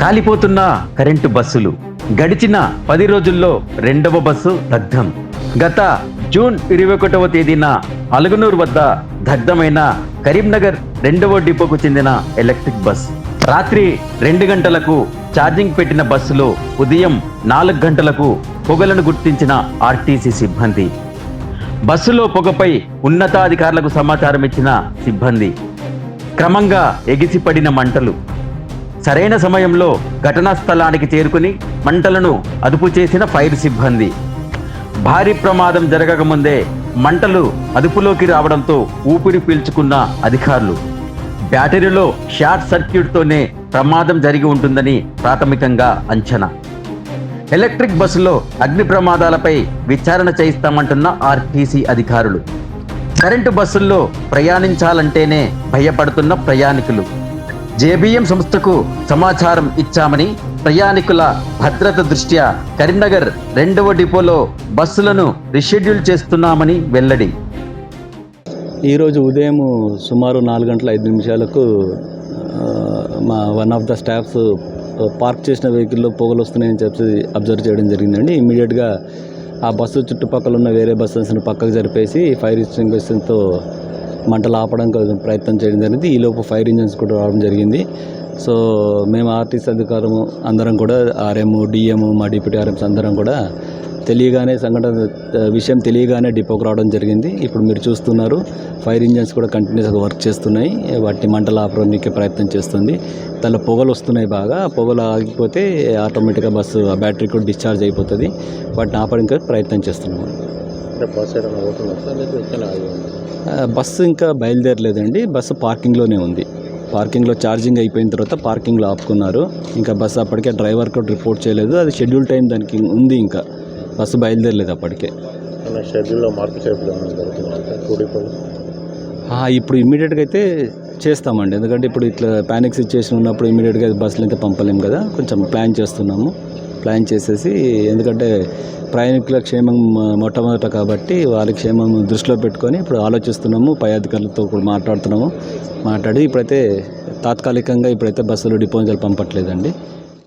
కాలిపోతున్న current బస్సులు. గడిచిన 10 రోజుల్లో రెండవ బస్సు దగ్ధం. గత జూన్ 21వ తేదీన అలగనూరు వద్ద దగ్ధమైన కరీంనగర్ 2వ డిపోకు చెందిన ఎలక్ట్రిక్ బస్. రాత్రి 2 గంటలకు ఛార్జింగ్ పెట్టిన బస్సులో ఉదయం 4 గంటలకు పొగలను గుర్తించిన ఆర్టీసీ సిబ్బంది. బస్సులో పొగపై ఉన్నతాధికారులకు సమాచారం ఇచ్చిన సిబ్బంది. క్రమంగా ఎగిసిపడిన మంటలు. సరైన సమయంలో ఘటనా స్థలానికి చేరుకుని మంటలను అదుపు చేసిన ఫైర్ సిబ్బంది. భారీ ప్రమాదం జరగకముందే మంటలు అదుపులోకి రావడంతో ఊపిరి పీల్చుకున్న అధికారులు. బ్యాటరీలో షార్ట్ సర్క్యూట్తోనే ప్రమాదం జరిగి ఉంటుందని ప్రాథమికంగా అంచనా. ఎలక్ట్రిక్ బస్సులో అగ్ని ప్రమాదాలపై విచారణ చేయిస్తామంటున్న ఆర్టీసీ అధికారులు. కరెంటు బస్సుల్లో ప్రయాణించాలంటేనే భయపడుతున్న ప్రయాణికులు. జేబీఎం సంస్థకు సమాచారం ఇచ్చామని, ప్రయాణికుల భద్రత దృష్ట్యా కరీంనగర్ 2వ డిపోలో బస్సులను రీషెడ్యూల్ చేస్తున్నామని వెల్లడి. ఈరోజు ఉదయం సుమారు 4:05 మా one of the staffs park చేసిన వెహికల్లో పొగలు వస్తున్నాయని చెప్పి అబ్జర్వ్ చేయడం జరిగిందండి. ఇమీడియట్గా ఆ బస్సు చుట్టుపక్కల ఉన్న వేరే బస్సెస్ని పక్కకు జరిపేసి ఫైర్ ఎక్స్టింగ్విషర్తో మంటలు ఆపడానికి ప్రయత్నం చేయడం జరిగింది. ఈలోపు ఫైర్ ఇంజన్స్ కూడా రావడం జరిగింది. సో మేము ఆర్టీసీ అధికారము అందరం కూడా ఆర్ఎం, డిఎం, మా డిప్యూటీ ఆర్ఎంస్ అందరం కూడా విషయం తెలియగానే డిపోకు రావడం జరిగింది. ఇప్పుడు మీరు చూస్తున్నారు ఫైర్ ఇంజన్స్ కూడా కంటిన్యూస్గా వర్క్ చేస్తున్నాయి. వాటిని మంటలు ఆపడానికి ప్రయత్నం చేస్తుంది. దానిలో పొగలు వస్తున్నాయి. బాగా పొగలు ఆగిపోతే ఆటోమేటిక్గా బస్సు ఆ బ్యాటరీ కూడా డిశ్చార్జ్ అయిపోతుంది. వాటిని ఆపడానికి ప్రయత్నం చేస్తున్నాము. బస్సు ఇంకా బయలుదేరలేదండి. బస్సు పార్కింగ్లోనే ఉంది. పార్కింగ్లో ఛార్జింగ్ అయిపోయిన తర్వాత పార్కింగ్లో ఆపుకున్నారు. ఇంకా బస్సు అప్పటికే డ్రైవర్ కూడా రిపోర్ట్ చేయలేదు. అది షెడ్యూల్ టైం దానికి ఉంది. ఇంకా బస్సు బయలుదేరలేదు అప్పటికే. ఇప్పుడు ఇమ్మీడియట్గా అయితే చేస్తామండి. ఎందుకంటే ఇప్పుడు ఇట్లా ప్యానిక్ సిచ్యువేషన్ ఉన్నప్పుడు ఇమ్మీడియట్గా బస్సులు అయితే పంపలేము కదా. కొంచెం ప్లాన్ చేసేసి, ఎందుకంటే ప్రయాణికుల క్షేమం మొట్టమొదట కాబట్టి వాళ్ళ క్షేమం దృష్టిలో పెట్టుకొని ఇప్పుడు ఆలోచిస్తున్నాము. పై అధికారులతో కూడా మాట్లాడి ఇప్పుడైతే తాత్కాలికంగా బస్సులు డిపో నుంచి పంపట్లేదండి.